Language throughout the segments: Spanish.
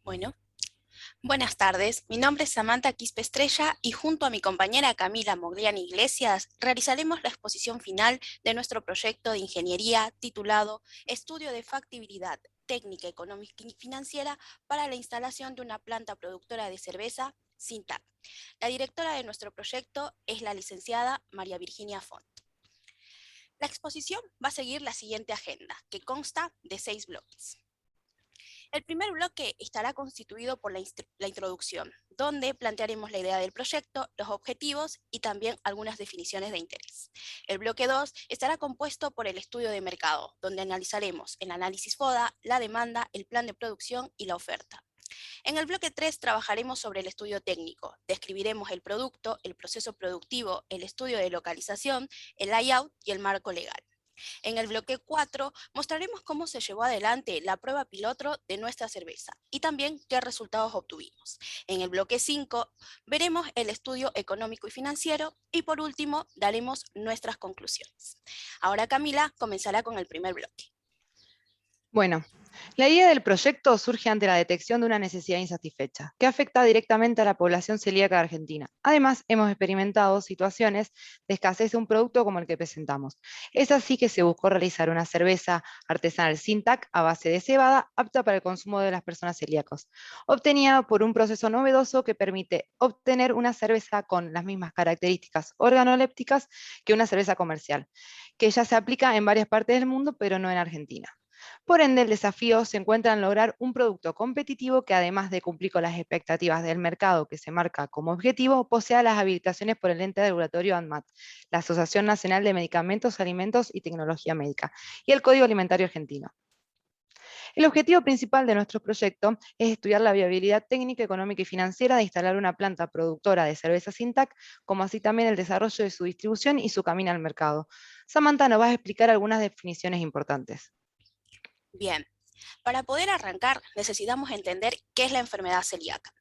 Bueno, buenas tardes. Mi nombre es Samantha Quispe Estrella y junto a mi compañera Camila Mogliani Iglesias realizaremos la exposición final de nuestro proyecto de ingeniería titulado Estudio de factibilidad técnica, económica y financiera para la instalación de una planta productora de cerveza, Sintac. La directora de nuestro proyecto es la licenciada María Virginia Font. La exposición va a seguir la siguiente agenda, que consta de 6 bloques. El primer bloque estará constituido por la introducción, donde plantearemos la idea del proyecto, los objetivos y también algunas definiciones de interés. El bloque 2 estará compuesto por el estudio de mercado, donde analizaremos el análisis FODA, la demanda, el plan de producción y la oferta. En el bloque 3 trabajaremos sobre el estudio técnico, describiremos el producto, el proceso productivo, el estudio de localización, el layout y el marco legal. En el bloque 4 mostraremos cómo se llevó adelante la prueba piloto de nuestra cerveza y también qué resultados obtuvimos. En el bloque 5 veremos el estudio económico y financiero y por último daremos nuestras conclusiones. Ahora Camila comenzará con el primer bloque. Bueno, la idea del proyecto surge ante la detección de una necesidad insatisfecha, que afecta directamente a la población celíaca de Argentina. Además, hemos experimentado situaciones de escasez de un producto como el que presentamos. Es así que se buscó realizar una cerveza artesanal Sintac a base de cebada, apta para el consumo de las personas celíacas, obtenida por un proceso novedoso que permite obtener una cerveza con las mismas características organolépticas que una cerveza comercial, que ya se aplica en varias partes del mundo, pero no en Argentina. Por ende, el desafío se encuentra en lograr un producto competitivo que, además de cumplir con las expectativas del mercado que se marca como objetivo, posea las habilitaciones por el ente regulatorio ANMAT, la Asociación Nacional de Medicamentos, Alimentos y Tecnología Médica, y el Código Alimentario Argentino. El objetivo principal de nuestro proyecto es estudiar la viabilidad técnica, económica y financiera de instalar una planta productora de cerveza Sintac, como así también el desarrollo de su distribución y su camino al mercado. Samantha nos va a explicar algunas definiciones importantes. Bien, para poder arrancar necesitamos entender qué es la enfermedad celíaca.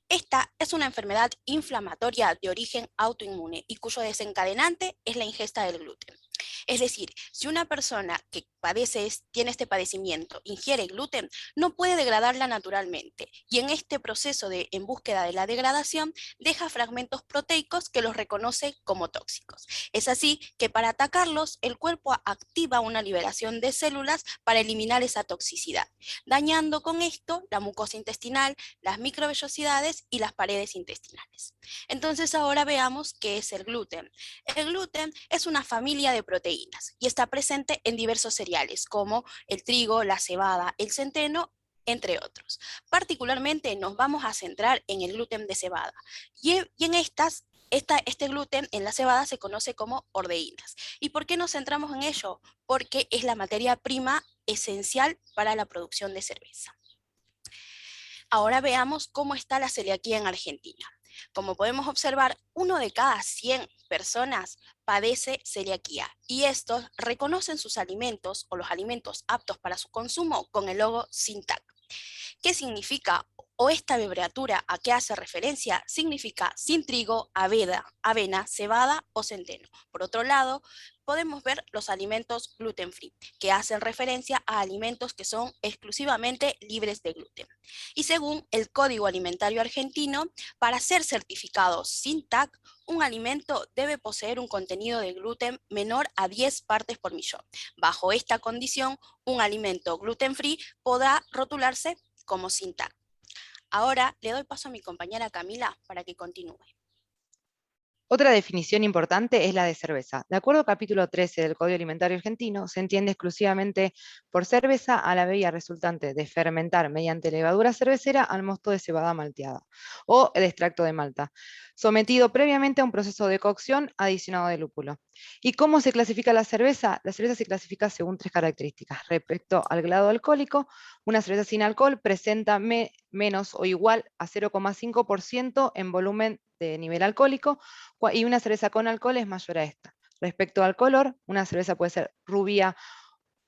Esta es una enfermedad inflamatoria de origen autoinmune y cuyo desencadenante es la ingesta del gluten. Es decir, si una persona que tiene este padecimiento ingiere gluten, no puede degradarla naturalmente y en este proceso en búsqueda de la degradación deja fragmentos proteicos que los reconoce como tóxicos. Es así que para atacarlos el cuerpo activa una liberación de células para eliminar esa toxicidad, dañando con esto la mucosa intestinal, las microvellosidades y las paredes intestinales. Entonces ahora veamos qué es el gluten. El gluten es una familia de proteínas y está presente en diversos cereales como el trigo, la cebada, el centeno, entre otros. Particularmente nos vamos a centrar en el gluten de cebada y en este gluten en la cebada se conoce como ordeínas. ¿Y por qué nos centramos en ello? Porque es la materia prima esencial para la producción de cerveza. Ahora veamos cómo está la celiaquía en Argentina. Como podemos observar, 1 de cada 100 personas padece celiaquía y estos reconocen sus alimentos o los alimentos aptos para su consumo con el logo Sintac. ¿Qué significa o esta abreviatura a qué hace referencia? Significa sin trigo, avena, cebada o centeno. Por otro lado, podemos ver los alimentos gluten free, que hacen referencia a alimentos que son exclusivamente libres de gluten. Y según el Código Alimentario Argentino, para ser certificado Sintac, un alimento debe poseer un contenido de gluten menor a 10 partes por millón. Bajo esta condición, un alimento gluten free podrá rotularse como Sintac. Ahora le doy paso a mi compañera Camila para que continúe. Otra definición importante es la de cerveza. De acuerdo al capítulo 13 del Código Alimentario Argentino, se entiende exclusivamente por cerveza a la bebida resultante de fermentar mediante levadura cervecera al mosto de cebada malteada o el extracto de malta, sometido previamente a un proceso de cocción adicionado de lúpulo. ¿Y cómo se clasifica la cerveza? La cerveza se clasifica según 3 características. Respecto al grado alcohólico, una cerveza sin alcohol presenta menos o igual a 0,5% en volumen de nivel alcohólico, y una cerveza con alcohol es mayor a esta. Respecto al color, una cerveza puede ser rubia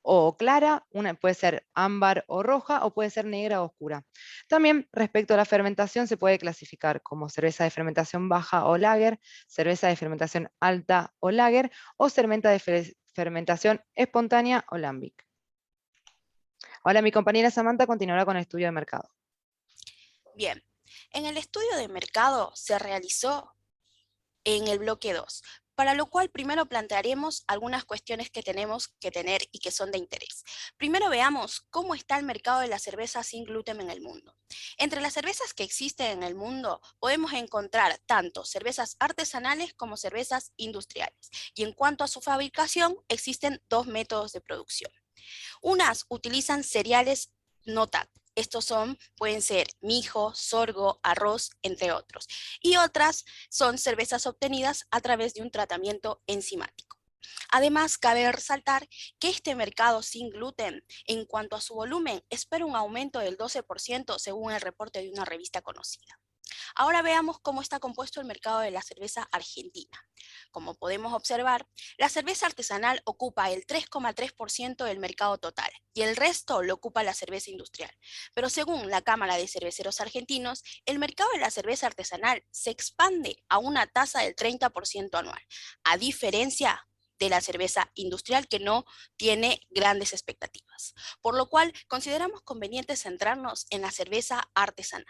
o clara, una puede ser ámbar o roja, o puede ser negra o oscura. También respecto a la fermentación se puede clasificar como cerveza de fermentación baja o lager, cerveza de fermentación alta o lager, o cerveza de fermentación espontánea o lambic. Ahora mi compañera Samantha continuará con el estudio de mercado. Bien, en el estudio de mercado se realizó en el bloque 2, para lo cual primero plantearemos algunas cuestiones que tenemos que tener y que son de interés. Primero veamos cómo está el mercado de la cerveza sin gluten en el mundo. Entre las cervezas que existen en el mundo podemos encontrar tanto cervezas artesanales como cervezas industriales. Y en cuanto a su fabricación, existen dos métodos de producción. Unas utilizan cereales no TAC. Pueden ser mijo, sorgo, arroz, entre otros. Y otras son cervezas obtenidas a través de un tratamiento enzimático. Además, cabe resaltar que este mercado sin gluten, en cuanto a su volumen, espera un aumento del 12% según el reporte de una revista conocida. Ahora veamos cómo está compuesto el mercado de la cerveza argentina. Como podemos observar, la cerveza artesanal ocupa el 3,3% del mercado total y el resto lo ocupa la cerveza industrial. Pero según la Cámara de Cerveceros Argentinos, el mercado de la cerveza artesanal se expande a una tasa del 30% anual, a diferencia de la cerveza industrial que no tiene grandes expectativas, por lo cual consideramos conveniente centrarnos en la cerveza artesanal.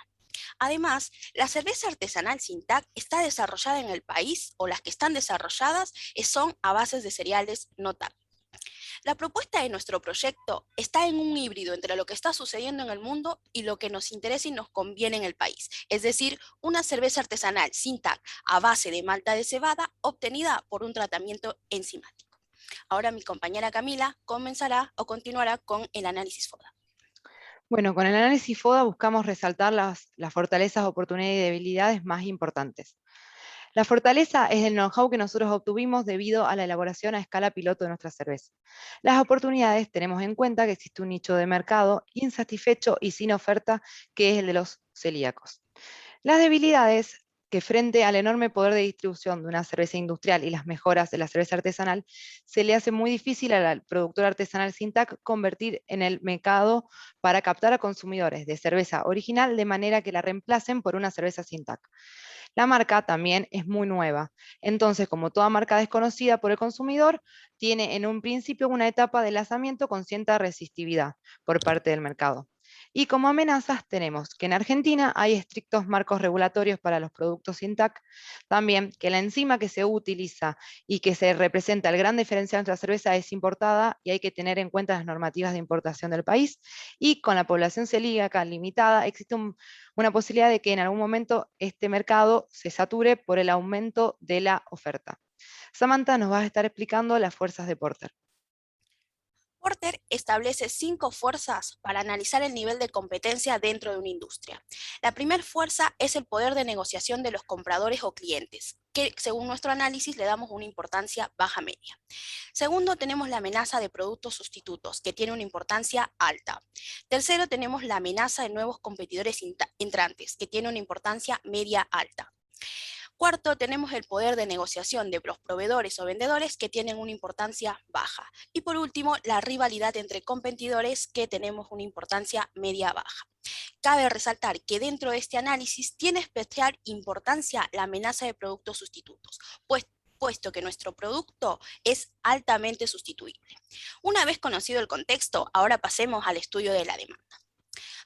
Además, la cerveza artesanal sin TAC está desarrollada en el país o las que están desarrolladas son a bases de cereales no TAC. La propuesta de nuestro proyecto está en un híbrido entre lo que está sucediendo en el mundo y lo que nos interesa y nos conviene en el país, es decir, una cerveza artesanal sin TAC a base de malta de cebada obtenida por un tratamiento enzimático. Ahora mi compañera Camila comenzará o continuará con el análisis FODA. Bueno, con el análisis FODA buscamos resaltar las fortalezas, oportunidades y debilidades más importantes. La fortaleza es el know-how que nosotros obtuvimos debido a la elaboración a escala piloto de nuestra cerveza. Las oportunidades tenemos en cuenta que existe un nicho de mercado insatisfecho y sin oferta, que es el de los celíacos. Las debilidades, que frente al enorme poder de distribución de una cerveza industrial y las mejoras de la cerveza artesanal, se le hace muy difícil al productor artesanal sin TAC convertir en el mercado para captar a consumidores de cerveza original de manera que la reemplacen por una cerveza sin TAC. La marca también es muy nueva, entonces como toda marca desconocida por el consumidor, tiene en un principio una etapa de lanzamiento con cierta resistividad por parte del mercado. Y como amenazas tenemos que en Argentina hay estrictos marcos regulatorios para los productos sin TAC, también que la enzima que se utiliza y que se representa el gran diferencial entre la cerveza es importada y hay que tener en cuenta las normativas de importación del país, y con la población celíaca limitada existe una posibilidad de que en algún momento este mercado se sature por el aumento de la oferta. Samantha nos va a estar explicando las fuerzas de Porter. Porter establece 5 fuerzas para analizar el nivel de competencia dentro de una industria. La primera fuerza es el poder de negociación de los compradores o clientes, que según nuestro análisis le damos una importancia baja-media. Segundo, tenemos la amenaza de productos sustitutos, que tiene una importancia alta. Tercero, tenemos la amenaza de nuevos competidores entrantes, que tiene una importancia media-alta. Cuarto, tenemos el poder de negociación de los proveedores o vendedores que tienen una importancia baja. Y por último, la rivalidad entre competidores que tenemos una importancia media-baja. Cabe resaltar que dentro de este análisis tiene especial importancia la amenaza de productos sustitutos, puesto que nuestro producto es altamente sustituible. Una vez conocido el contexto, ahora pasemos al estudio de la demanda.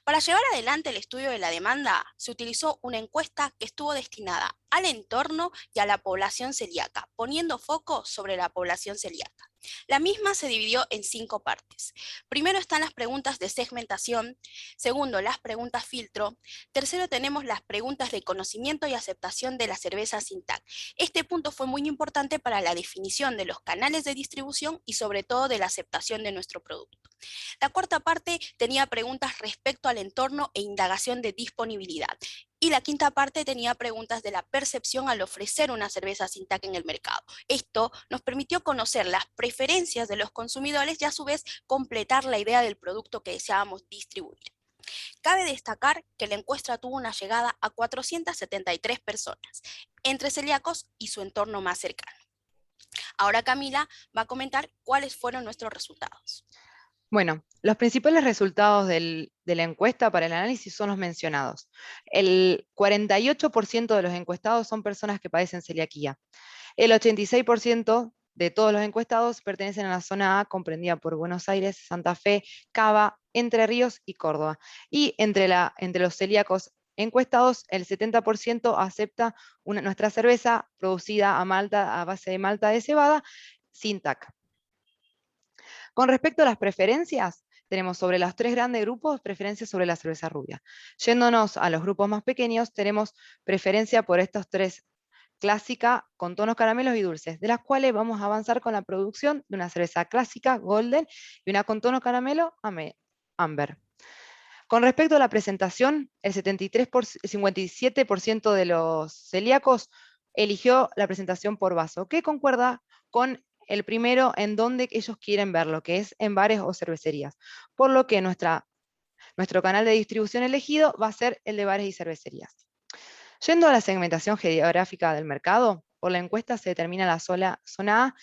Para llevar adelante el estudio de la demanda, se utilizó una encuesta que estuvo destinada al entorno y a la población celíaca, poniendo foco sobre la población celíaca. La misma se dividió en 5 partes. Primero están las preguntas de segmentación, segundo las preguntas filtro, tercero tenemos las preguntas de conocimiento y aceptación de la cerveza sin TAC. Este punto fue muy importante para la definición de los canales de distribución y sobre todo de la aceptación de nuestro producto. La cuarta parte tenía preguntas respecto al entorno e indagación de disponibilidad. Y la quinta parte tenía preguntas de la percepción al ofrecer una cerveza sin TAC en el mercado. Esto nos permitió conocer las preferencias de los consumidores y a su vez completar la idea del producto que deseábamos distribuir. Cabe destacar que la encuesta tuvo una llegada a 473 personas, entre celíacos y su entorno más cercano. Ahora Camila va a comentar cuáles fueron nuestros resultados. Bueno, los principales resultados de la encuesta para el análisis son los mencionados. El 48% de los encuestados son personas que padecen celiaquía. El 86% de todos los encuestados pertenecen a la zona A, comprendida por Buenos Aires, Santa Fe, Cava, Entre Ríos y Córdoba. Y entre los celíacos encuestados, el 70% acepta nuestra cerveza producida a base de malta de cebada, sin TAC. Con respecto a las preferencias, tenemos sobre los 3 grandes grupos preferencias sobre la cerveza rubia. Yéndonos a los grupos más pequeños, tenemos preferencia por estos 3: clásica, con tonos caramelos y dulces, de las cuales vamos a avanzar con la producción de una cerveza clásica, golden, y una con tono caramelo, amber. Con respecto a la presentación, el 57% de los celíacos eligió la presentación por vaso, que concuerda con el primero en donde ellos quieren verlo, que es en bares o cervecerías. Por lo que nuestro canal de distribución elegido va a ser el de bares y cervecerías. Yendo a la segmentación geográfica del mercado, por la encuesta se determina la zona A,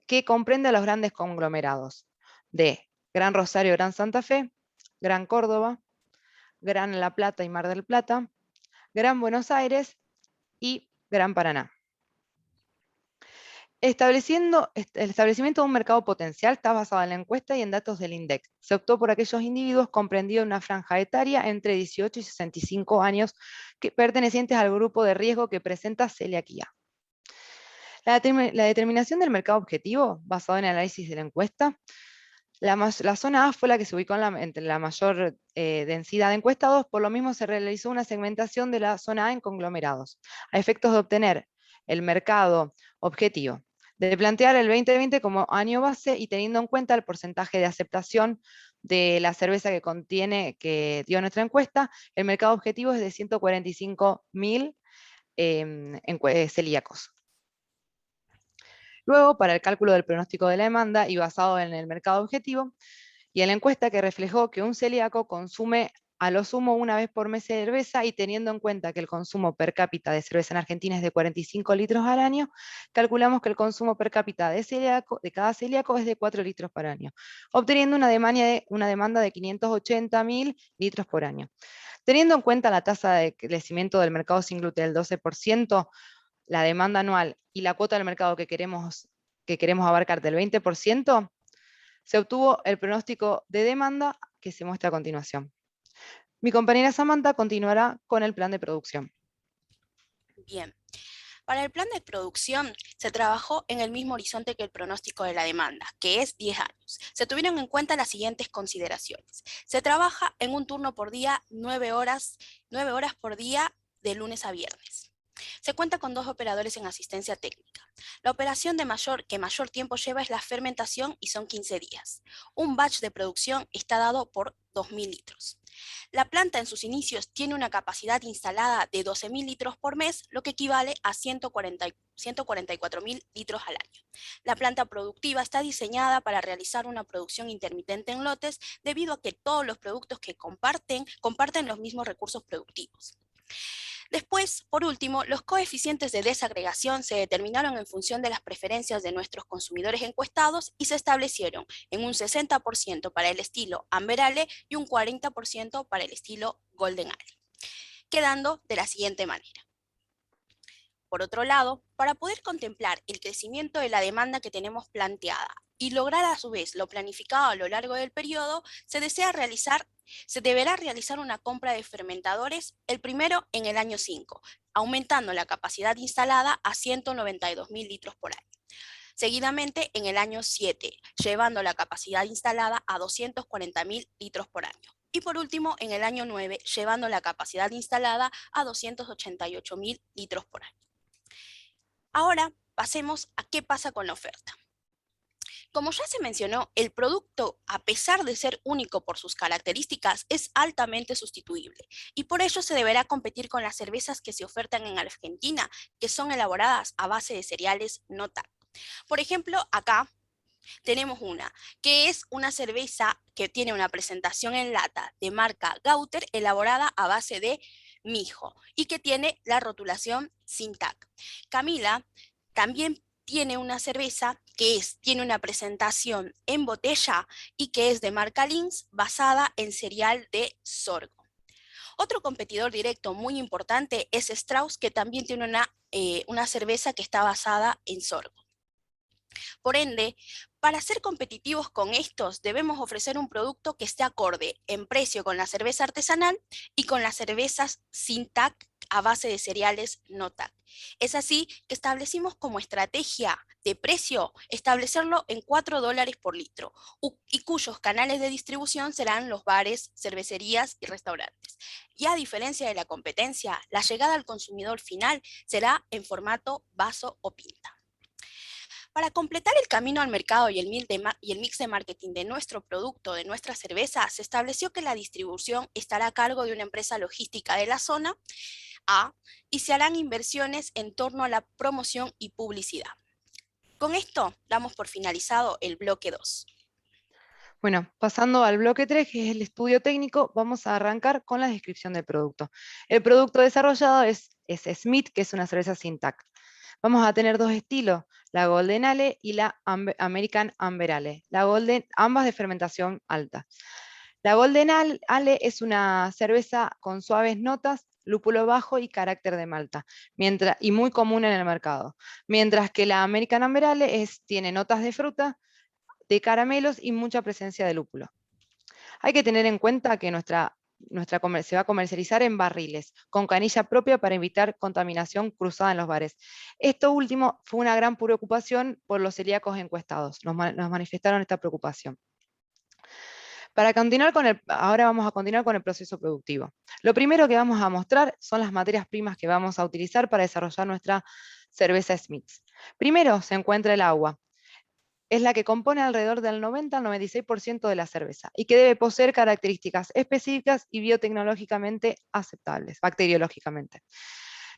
que comprende a los grandes conglomerados de Gran Rosario, Gran Santa Fe, Gran Córdoba, Gran La Plata y Mar del Plata, Gran Buenos Aires y Gran Paraná. El establecimiento de un mercado potencial está basado en la encuesta y en datos del INDEC. Se optó por aquellos individuos comprendidos en una franja etaria entre 18 y 65 años pertenecientes al grupo de riesgo que presenta celiaquía. La determinación del mercado objetivo, basado en el análisis de la encuesta, la zona A fue la que se ubicó entre la mayor densidad de encuestados, por lo mismo se realizó una segmentación de la zona A en conglomerados, a efectos de obtener el mercado objetivo, de plantear el 2020 como año base y teniendo en cuenta el porcentaje de aceptación de la cerveza que dio nuestra encuesta, el mercado objetivo es de 145.000 celíacos. Luego, para el cálculo del pronóstico de la demanda y basado en el mercado objetivo, y en la encuesta que reflejó que un celíaco consume a lo sumo una vez por mes cerveza, y teniendo en cuenta que el consumo per cápita de cerveza en Argentina es de 45 litros al año, calculamos que el consumo per cápita de cada celíaco es de 4 litros por año, obteniendo una demanda de 580.000 litros por año. Teniendo en cuenta la tasa de crecimiento del mercado sin gluten del 12%, la demanda anual y la cuota del mercado que queremos abarcar del 20%, se obtuvo el pronóstico de demanda que se muestra a continuación. Mi compañera Samantha continuará con el plan de producción. Bien. Para el plan de producción se trabajó en el mismo horizonte que el pronóstico de la demanda, que es 10 años. Se tuvieron en cuenta las siguientes consideraciones. Se trabaja en un turno por día, 9 horas por día, de lunes a viernes. Se cuenta con 2 operadores en asistencia técnica. La operación que mayor tiempo lleva es la fermentación y son 15 días. Un batch de producción está dado por 2.000 litros. La planta en sus inicios tiene una capacidad instalada de 12.000 litros por mes, lo que equivale a 144.000 litros al año. La planta productiva está diseñada para realizar una producción intermitente en lotes debido a que todos los productos que comparten los mismos recursos productivos. Después, por último, los coeficientes de desagregación se determinaron en función de las preferencias de nuestros consumidores encuestados y se establecieron en un 60% para el estilo Amber Ale y un 40% para el estilo Golden Ale, quedando de la siguiente manera. Por otro lado, para poder contemplar el crecimiento de la demanda que tenemos planteada y lograr a su vez lo planificado a lo largo del periodo, se deberá realizar una compra de fermentadores, el primero en el año 5, aumentando la capacidad instalada a 192.000 litros por año. Seguidamente en el año 7, llevando la capacidad instalada a 240.000 litros por año. Y por último, en el año 9, llevando la capacidad instalada a 288.000 litros por año. Ahora pasemos a qué pasa con la oferta. Como ya se mencionó, el producto, a pesar de ser único por sus características, es altamente sustituible y por ello se deberá competir con las cervezas que se ofertan en Argentina, que son elaboradas a base de cereales no TAC. Por ejemplo, acá tenemos una, que es una cerveza que tiene una presentación en lata de marca Gauter, elaborada a base de mijo y que tiene la rotulación sin TAC. Camila también tiene una cerveza que tiene una presentación en botella y que es de marca Linz, basada en cereal de sorgo. Otro competidor directo muy importante es Strauss, que también tiene una cerveza que está basada en sorgo. Por ende, Para ser competitivos con estos, debemos ofrecer un producto que esté acorde en precio con la cerveza artesanal y con las cervezas sin TAC a base de cereales no TAC. Es así que establecimos como estrategia de precio establecerlo en $4 por litro y cuyos canales de distribución serán los bares, cervecerías y restaurantes. Y a diferencia de la competencia, la llegada al consumidor final será en formato vaso o pinta. Para completar el camino al mercado y el mix de marketing de nuestro producto, de nuestra cerveza, se estableció que la distribución estará a cargo de una empresa logística de la zona A y se harán inversiones en torno a la promoción y publicidad. Con esto damos por finalizado el bloque 2. Bueno, pasando al bloque 3, que es el estudio técnico, vamos a arrancar con la descripción del producto. El producto desarrollado es Smith, que es una cerveza sin TAC. Vamos a tener dos estilos, la Golden Ale y la American Amber Ale. Ambas de fermentación alta. La Golden Ale es una cerveza con suaves notas, lúpulo bajo y carácter de malta, y muy común en el mercado. Mientras que la American Amber Ale tiene notas de fruta, de caramelos y mucha presencia de lúpulo. Hay que tener en cuenta que se va a comercializar en barriles, con canilla propia para evitar contaminación cruzada en los bares. Esto último fue una gran preocupación por los celíacos encuestados. Nos manifestaron esta preocupación. Ahora vamos a continuar con el proceso productivo. Lo primero que vamos a mostrar son las materias primas que vamos a utilizar para desarrollar nuestra cerveza Smith's. Primero se encuentra el agua. Es la que compone alrededor del 90 al 96% de la cerveza y que debe poseer características específicas y biotecnológicamente aceptables, bacteriológicamente.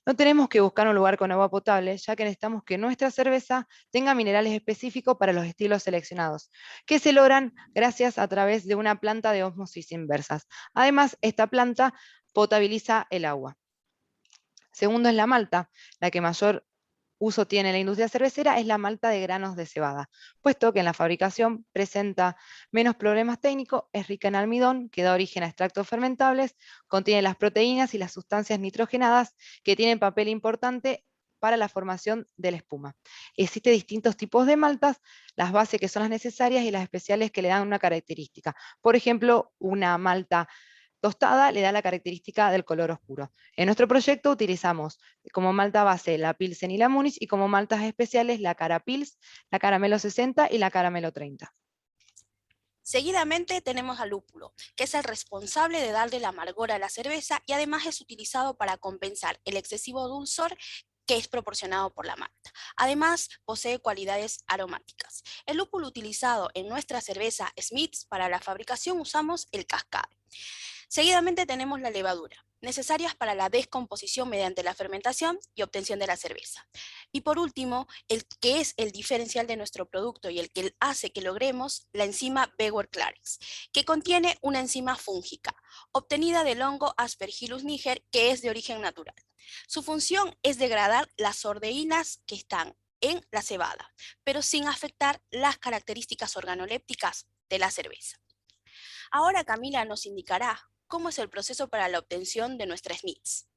No tenemos que buscar un lugar con agua potable, ya que necesitamos que nuestra cerveza tenga minerales específicos para los estilos seleccionados, que se logran gracias a través de una planta de ósmosis inversas. Además, esta planta potabiliza el agua. Segundo es la malta, la que mayor uso tiene la industria cervecera es la malta de granos de cebada, puesto que en la fabricación presenta menos problemas técnicos, es rica en almidón, que da origen a extractos fermentables, contiene las proteínas y las sustancias nitrogenadas que tienen papel importante para la formación de la espuma. Existen distintos tipos de maltas, las bases que son las necesarias y las especiales que le dan una característica. Por ejemplo, una malta tostada le da la característica del color oscuro. En nuestro proyecto utilizamos como malta base la Pilsen y la Munich y como maltas especiales la Cara Pils, la Caramelo 60 y la Caramelo 30. Seguidamente tenemos al lúpulo, que es el responsable de darle la amargor a la cerveza y además es utilizado para compensar el excesivo dulzor que es proporcionado por la malta. Además, posee cualidades aromáticas. El lúpulo utilizado en nuestra cerveza Smith's para la fabricación usamos el Cascade. Seguidamente tenemos la levadura, necesarias para la descomposición mediante la fermentación y obtención de la cerveza. Y por último, el que es el diferencial de nuestro producto y el que hace que logremos la enzima Bewer-Clarix, que contiene una enzima fúngica, obtenida del hongo Aspergillus niger, que es de origen natural. Su función es degradar las ordeínas que están en la cebada, pero sin afectar las características organolépticas de la cerveza. Ahora Camila nos indicará cómo es el proceso para la obtención de nuestra Smith's.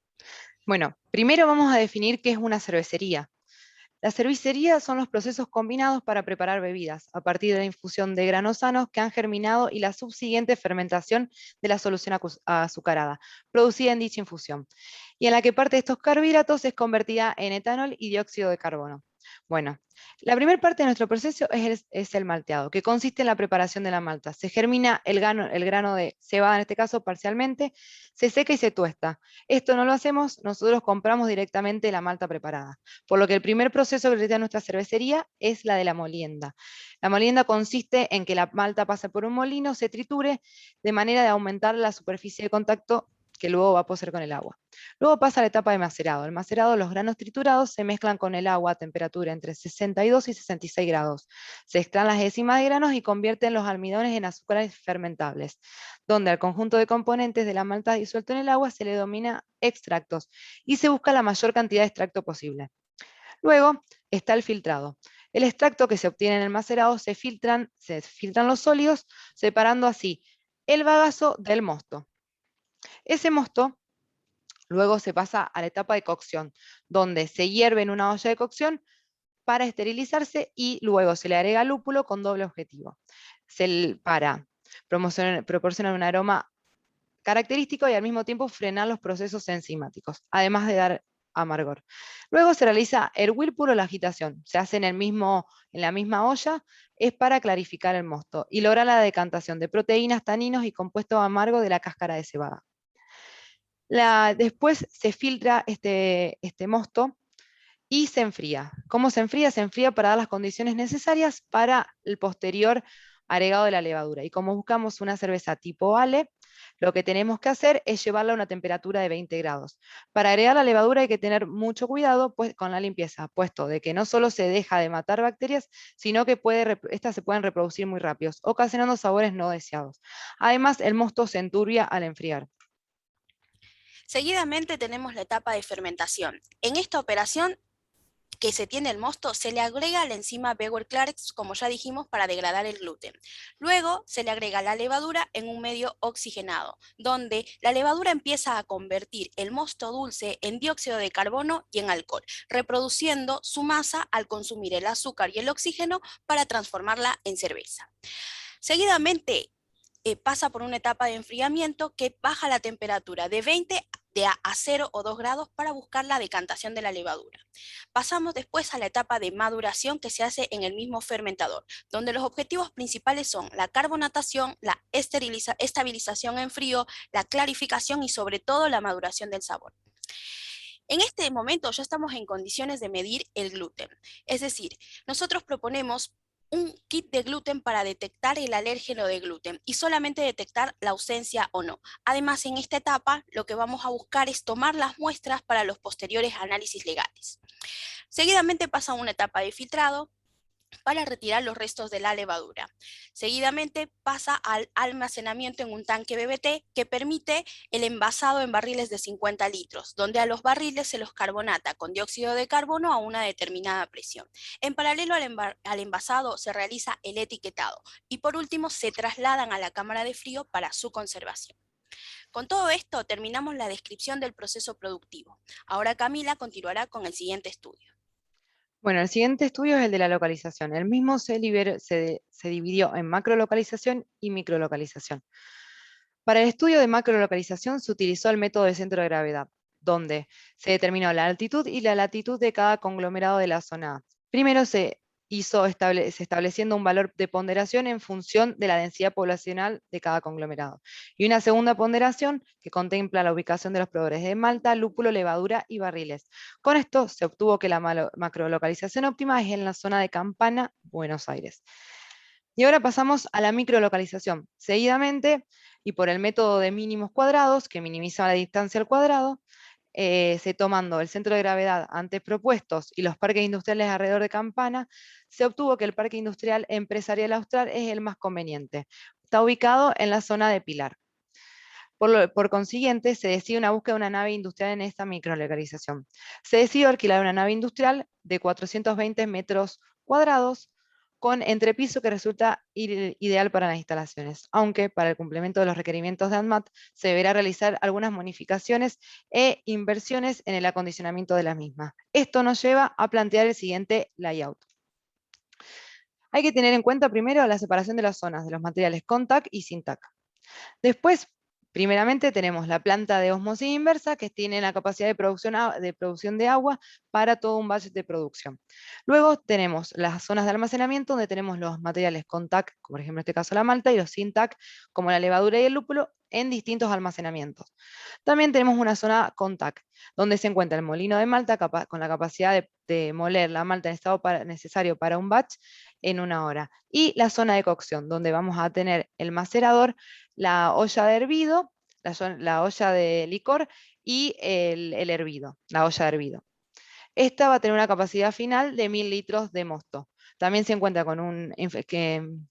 Bueno, primero vamos a definir qué es una cervecería. La cervecería son los procesos combinados para preparar bebidas, a partir de la infusión de granos sanos que han germinado y la subsiguiente fermentación de la solución azucarada, producida en dicha infusión, y en la que parte de estos carbohidratos es convertida en etanol y dióxido de carbono. Bueno, la primera parte de nuestro proceso es el malteado, que consiste en la preparación de la malta. Se germina el grano de cebada, en este caso parcialmente, se seca y se tuesta. Esto no lo hacemos, nosotros compramos directamente la malta preparada. Por lo que el primer proceso que realiza nuestra cervecería es la de la molienda. La molienda consiste en que la malta pase por un molino, se triture, de manera de aumentar la superficie de contacto que luego va a poseer con el agua. Luego pasa a la etapa de macerado. El macerado, los granos triturados se mezclan con el agua a temperatura entre 62 y 66 grados. Se extraen las décimas de granos y convierten los almidones en azúcares fermentables, donde al conjunto de componentes de la malta disuelto en el agua se le denomina extractos y se busca la mayor cantidad de extracto posible. Luego está el filtrado. El extracto que se obtiene en el macerado se filtran los sólidos, separando así el bagazo del mosto. Ese mosto luego se pasa a la etapa de cocción, donde se hierve en una olla de cocción para esterilizarse y luego se le agrega lúpulo con doble objetivo. Para proporcionar un aroma característico y al mismo tiempo frenar los procesos enzimáticos, además de dar amargor. Luego se realiza el whirlpool o la agitación. Se hace en la misma olla, es para clarificar el mosto y lograr la decantación de proteínas, taninos y compuesto amargo de la cáscara de cebada. Después se filtra este mosto y se enfría. ¿Cómo se enfría? Se enfría para dar las condiciones necesarias para el posterior agregado de la levadura. Y como buscamos una cerveza tipo Ale, lo que tenemos que hacer es llevarla a una temperatura de 20 grados. Para agregar la levadura hay que tener mucho cuidado pues, con la limpieza, puesto de que no solo se deja de matar bacterias, sino que estas se pueden reproducir muy rápido, ocasionando sabores no deseados. Además, el mosto se enturbia al enfriar. Seguidamente tenemos la etapa de fermentación. En esta operación que se tiene el mosto, se le agrega la enzima Bewer-Clarks, como ya dijimos, para degradar el gluten. Luego se le agrega la levadura en un medio oxigenado, donde la levadura empieza a convertir el mosto dulce en dióxido de carbono y en alcohol, reproduciendo su masa al consumir el azúcar y el oxígeno para transformarla en cerveza. Seguidamente, pasa por una etapa de enfriamiento que baja la temperatura de 20 a 0 o 2 grados para buscar la decantación de la levadura. Pasamos después a la etapa de maduración que se hace en el mismo fermentador, donde los objetivos principales son la carbonatación, la estabilización en frío, la clarificación y sobre todo la maduración del sabor. En este momento ya estamos en condiciones de medir el gluten, es decir, nosotros proponemos un kit de gluten para detectar el alérgeno de gluten y solamente detectar la ausencia o no. Además, en esta etapa lo que vamos a buscar es tomar las muestras para los posteriores análisis legales. Seguidamente pasa una etapa de filtrado para retirar los restos de la levadura. Seguidamente pasa al almacenamiento en un tanque BBT que permite el envasado en barriles de 50 litros, donde a los barriles se los carbonata con dióxido de carbono a una determinada presión. En paralelo al envasado se realiza el etiquetado y por último se trasladan a la cámara de frío para su conservación. Con todo esto terminamos la descripción del proceso productivo. Ahora Camila continuará con el siguiente estudio. Bueno, el siguiente estudio es el de la localización. El mismo se dividió en macrolocalización y microlocalización. Para el estudio de macrolocalización se utilizó el método de centro de gravedad, donde se determinó la altitud y la latitud de cada conglomerado de la zona A. Primero se estableciendo un valor de ponderación en función de la densidad poblacional de cada conglomerado. Y una segunda ponderación que contempla la ubicación de los proveedores de malta, lúpulo, levadura y barriles. Con esto se obtuvo que la macrolocalización óptima es en la zona de Campana, Buenos Aires. Y ahora pasamos a la microlocalización. Seguidamente, y por el método de mínimos cuadrados, que minimiza la distancia al cuadrado, se tomando el centro de gravedad antes propuestos y los parques industriales alrededor de Campana, se obtuvo que el Parque Industrial Empresarial Austral es el más conveniente. Está ubicado en la zona de Pilar. Por consiguiente, se decide una búsqueda de una nave industrial en esta microlocalización. Se decidió alquilar una nave industrial de 420 metros cuadrados con entrepiso que resulta ideal para las instalaciones, aunque para el cumplimiento de los requerimientos de ANMAT se deberá realizar algunas modificaciones e inversiones en el acondicionamiento de la misma. Esto nos lleva a plantear el siguiente layout. Hay que tener en cuenta primero la separación de las zonas de los materiales con TAC y sin TAC. Después, primeramente tenemos la planta de ósmosis inversa que tiene la capacidad de producción de agua para todo un batch de producción. Luego tenemos las zonas de almacenamiento donde tenemos los materiales con TAC, como por ejemplo en este caso la malta, y los sin TAC, como la levadura y el lúpulo, en distintos almacenamientos. También tenemos una zona con TAC, donde se encuentra el molino de malta con la capacidad de moler la malta en estado necesario para un batch en 1 hora. Y la zona de cocción, donde vamos a tener el macerador, la olla de hervido, la olla de licor y el hervido, la olla de hervido. Esta va a tener una capacidad final de 1000 litros de mosto. También se encuentra con un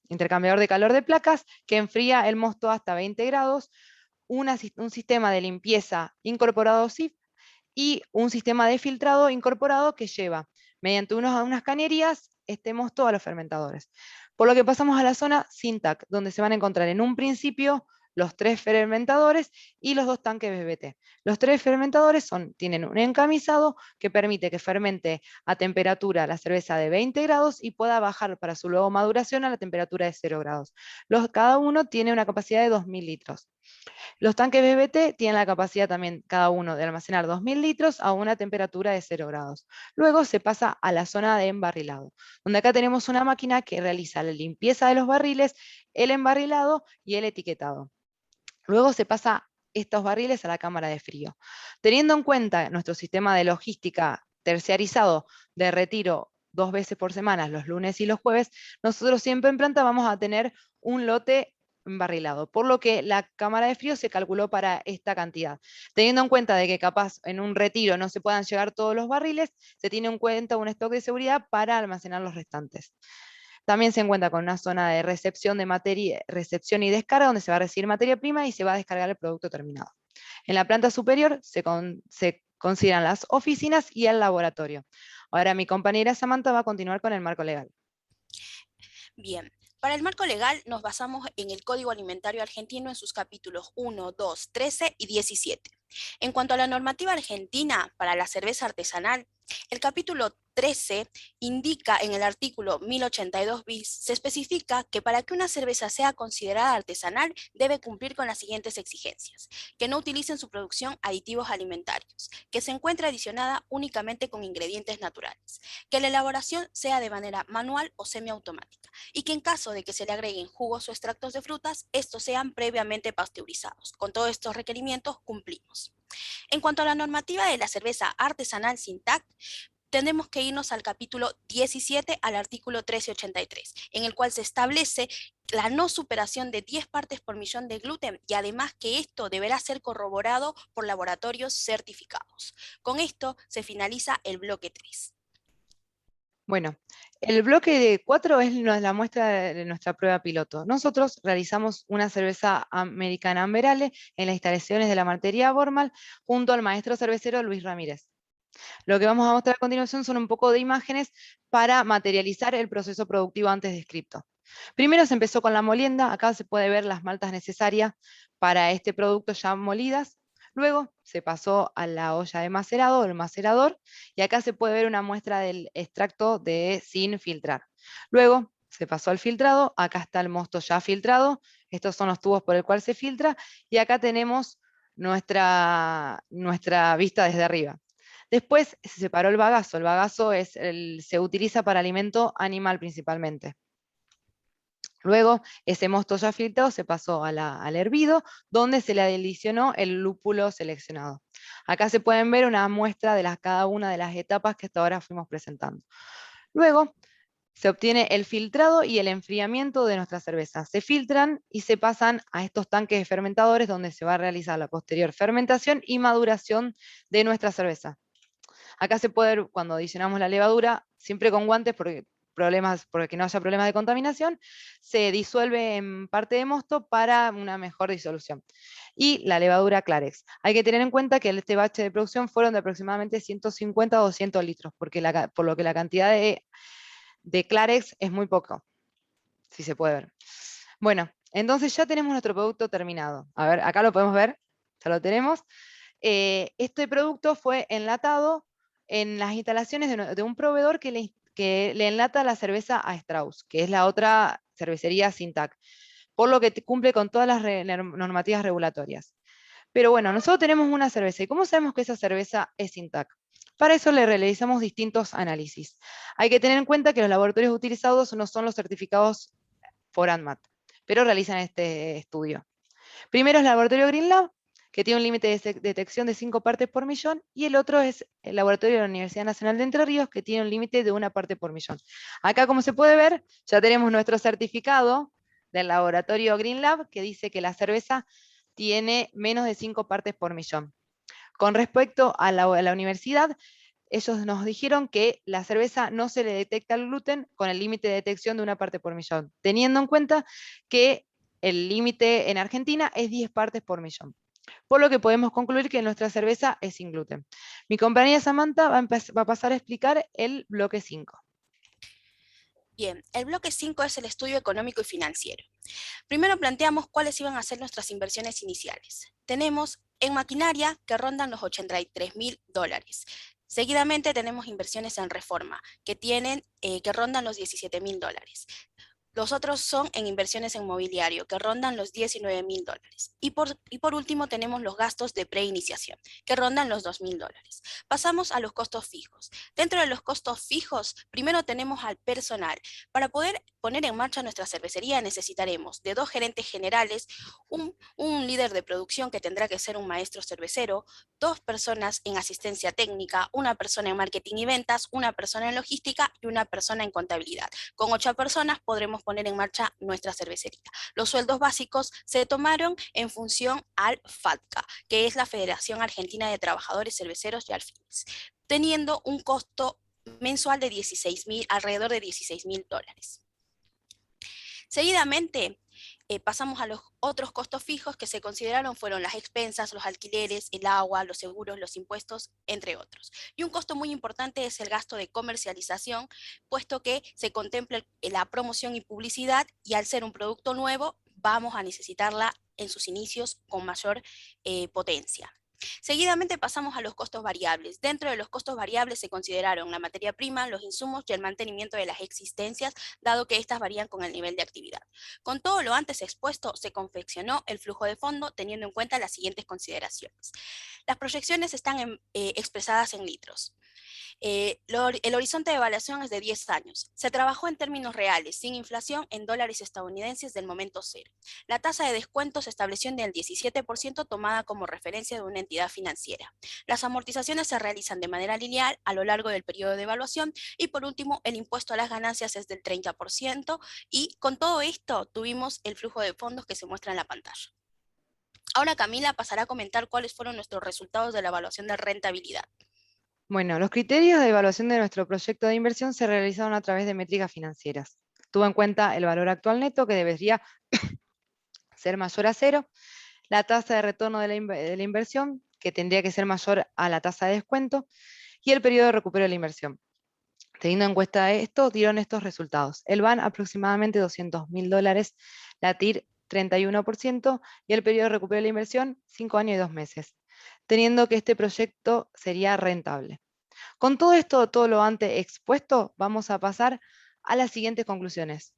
intercambiador de calor de placas que enfría el mosto hasta 20 grados, un sistema de limpieza incorporado SIF y un sistema de filtrado incorporado que lleva, mediante unas cañerías, este mosto a los fermentadores. Por lo que pasamos a la zona sin TAC, donde se van a encontrar en un principio los 3 fermentadores y los 2 tanques BBT. Los 3 fermentadores tienen un encamisado que permite que fermente a temperatura la cerveza de 20 grados y pueda bajar para su luego maduración a la temperatura de 0 grados. Cada uno tiene una capacidad de 2000 litros. Los tanques BBT tienen la capacidad también, cada uno, de almacenar 2000 litros a una temperatura de 0 grados. Luego se pasa a la zona de embarrilado, donde acá tenemos una máquina que realiza la limpieza de los barriles, el embarrilado y el etiquetado. Luego se pasa estos barriles a la cámara de frío. Teniendo en cuenta nuestro sistema de logística terciarizado de retiro 2 veces por semana, los lunes y los jueves, nosotros siempre en planta vamos a tener un lote embarrilado, por lo que la cámara de frío se calculó para esta cantidad. Teniendo en cuenta de que capaz en un retiro no se puedan llegar todos los barriles, se tiene en cuenta un stock de seguridad para almacenar los restantes. También se encuentra con una zona de recepción de materia, recepción y descarga, donde se va a recibir materia prima y se va a descargar el producto terminado. En la planta superior se consideran las oficinas y el laboratorio. Ahora mi compañera Samantha va a continuar con el marco legal. Bien, para el marco legal nos basamos en el Código Alimentario Argentino en sus capítulos 1, 2, 13 y 17. En cuanto a la normativa argentina para la cerveza artesanal, el capítulo 13 indica en el artículo 1082 bis, se especifica que para que una cerveza sea considerada artesanal debe cumplir con las siguientes exigencias: que no utilicen su producción aditivos alimentarios, que se encuentre adicionada únicamente con ingredientes naturales, que la elaboración sea de manera manual o semiautomática, y que en caso de que se le agreguen jugos o extractos de frutas, estos sean previamente pasteurizados. Con todos estos requerimientos cumplimos. En cuanto a la normativa de la cerveza artesanal sin TAC, tendremos que irnos al capítulo 17 al artículo 1383, en el cual se establece la no superación de 10 partes por millón de gluten y además que esto deberá ser corroborado por laboratorios certificados. Con esto se finaliza el bloque 3. Bueno, el bloque 4 es la muestra de nuestra prueba piloto. Nosotros realizamos una cerveza americana Amber Ale en las instalaciones de la maltería Bormal junto al maestro cervecero Luis Ramírez. Lo que vamos a mostrar a continuación son un poco de imágenes para materializar el proceso productivo antes descrito. Primero se empezó con la molienda, acá se puede ver las maltas necesarias para este producto ya molidas. Luego se pasó a la olla de macerado o el macerador, y acá se puede ver una muestra del extracto sin filtrar. Luego se pasó al filtrado, acá está el mosto ya filtrado, estos son los tubos por el cual se filtra, y acá tenemos nuestra vista desde arriba. Después se separó el bagazo se utiliza para alimento animal principalmente. Luego, ese mosto ya filtrado se pasó al hervido, donde se le adicionó el lúpulo seleccionado. Acá se pueden ver una muestra de cada una de las etapas que hasta ahora fuimos presentando. Luego, se obtiene el filtrado y el enfriamiento de nuestra cerveza. Se filtran y se pasan a estos tanques de fermentadores, donde se va a realizar la posterior fermentación y maduración de nuestra cerveza. Acá se puede ver cuando adicionamos la levadura, siempre con guantes porque no haya problemas de contaminación, se disuelve en parte de mosto para una mejor disolución. Y la levadura Clarex. Hay que tener en cuenta que este bache de producción fueron de aproximadamente 150 o 200 litros, por lo que la cantidad de Clarex es muy poco, si se puede ver. Bueno, entonces ya tenemos nuestro producto terminado. A ver, acá lo podemos ver, ya lo tenemos. Este producto fue enlatado en las instalaciones de un proveedor que le enlata la cerveza a Strauss, que es la otra cervecería sin TAC, por lo que cumple con todas las normativas regulatorias. Pero bueno, nosotros tenemos una cerveza, ¿y cómo sabemos que esa cerveza es sin TAC? Para eso le realizamos distintos análisis. Hay que tener en cuenta que los laboratorios utilizados no son los certificados FORANMAT, pero realizan este estudio. Primero es el laboratorio Green Lab, que tiene un límite de detección de 5 partes por millón, y el otro es el laboratorio de la Universidad Nacional de Entre Ríos, que tiene un límite de 1 parte por millón. Acá, como se puede ver, ya tenemos nuestro certificado del laboratorio Green Lab, que dice que la cerveza tiene menos de 5 partes por millón. Con respecto a la universidad, ellos nos dijeron que la cerveza no se le detecta el gluten con el límite de detección de 1 parte por millón, teniendo en cuenta que el límite en Argentina es 10 partes por millón. Por lo que podemos concluir que nuestra cerveza es sin gluten. Mi compañera Samantha va a pasar a explicar el bloque 5. Bien, el bloque 5 es el estudio económico y financiero. Primero planteamos cuáles iban a ser nuestras inversiones iniciales. Tenemos en maquinaria que rondan los $83.000. Seguidamente tenemos inversiones en reforma que rondan los $17.000. Los otros son en inversiones en mobiliario, que rondan los $19.000. Y por último tenemos los gastos de preiniciación, que rondan los $2.000. Pasamos a los costos fijos. Dentro de los costos fijos, primero tenemos al personal. Para poder poner en marcha nuestra cervecería necesitaremos de 2 gerentes generales, un líder de producción que tendrá que ser un maestro cervecero, 2 personas en asistencia técnica, una persona en marketing y ventas, una persona en logística y una persona en contabilidad. Con 8 personas podremos poner en marcha nuestra cervecería. Los sueldos básicos se tomaron en función al FATCA, que es la Federación Argentina de Trabajadores Cerveceros y Alfiles, teniendo un costo mensual de alrededor de $16.000. Seguidamente, pasamos a los otros costos fijos que se consideraron fueron las expensas, los alquileres, el agua, los seguros, los impuestos, entre otros. Y un costo muy importante es el gasto de comercialización, puesto que se contempla la promoción y publicidad, y al ser un producto nuevo, vamos a necesitarla en sus inicios con mayor potencia. Seguidamente pasamos a los costos variables. Dentro de los costos variables se consideraron la materia prima, los insumos y el mantenimiento de las existencias, dado que estas varían con el nivel de actividad. Con todo lo antes expuesto, se confeccionó el flujo de fondo teniendo en cuenta las siguientes consideraciones. Las proyecciones están expresadas en litros. El horizonte de evaluación es de 10 años. Se trabajó en términos reales, sin inflación, en dólares estadounidenses del momento cero. La tasa de descuento se estableció en el 17% tomada como referencia de una entidad financiera. Las amortizaciones se realizan de manera lineal a lo largo del periodo de evaluación y por último el impuesto a las ganancias es del 30% y con todo esto tuvimos el flujo de fondos que se muestra en la pantalla. Ahora Camila pasará a comentar cuáles fueron nuestros resultados de la evaluación de rentabilidad. Bueno, los criterios de evaluación de nuestro proyecto de inversión se realizaron a través de métricas financieras. Tuvo en cuenta el valor actual neto, que debería ser mayor a cero, la tasa de retorno de la inversión, que tendría que ser mayor a la tasa de descuento, y el periodo de recupero de la inversión. Teniendo en cuenta esto, dieron estos resultados. El BAN aproximadamente $200.000, la TIR 31% y el periodo de recupero de la inversión 5 años y 2 meses, teniendo que este proyecto sería rentable. Con todo esto, todo lo antes expuesto, vamos a pasar a las siguientes conclusiones.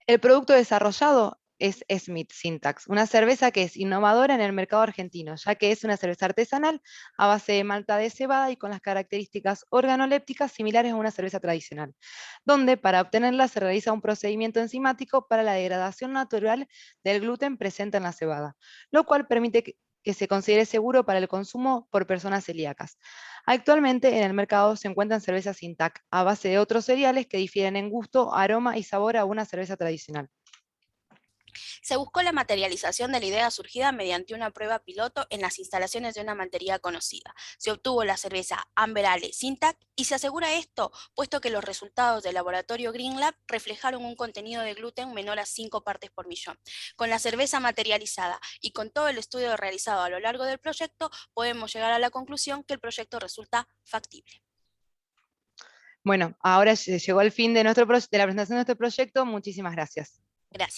El producto desarrollado es Smith Syntax, una cerveza que es innovadora en el mercado argentino, ya que es una cerveza artesanal a base de malta de cebada y con las características organolépticas similares a una cerveza tradicional, donde para obtenerla se realiza un procedimiento enzimático para la degradación natural del gluten presente en la cebada, lo cual permite que se considere seguro para el consumo por personas celíacas. Actualmente en el mercado se encuentran cervezas Syntac a base de otros cereales que difieren en gusto, aroma y sabor a una cerveza tradicional. Se buscó la materialización de la idea surgida mediante una prueba piloto en las instalaciones de una maltería conocida. Se obtuvo la cerveza Amber Ale Syntac y se asegura esto, puesto que los resultados del laboratorio Green Lab reflejaron un contenido de gluten menor a 5 partes por millón. Con la cerveza materializada y con todo el estudio realizado a lo largo del proyecto, podemos llegar a la conclusión que el proyecto resulta factible. Bueno, ahora llegó el fin de la presentación de nuestro proyecto. Muchísimas gracias. Gracias.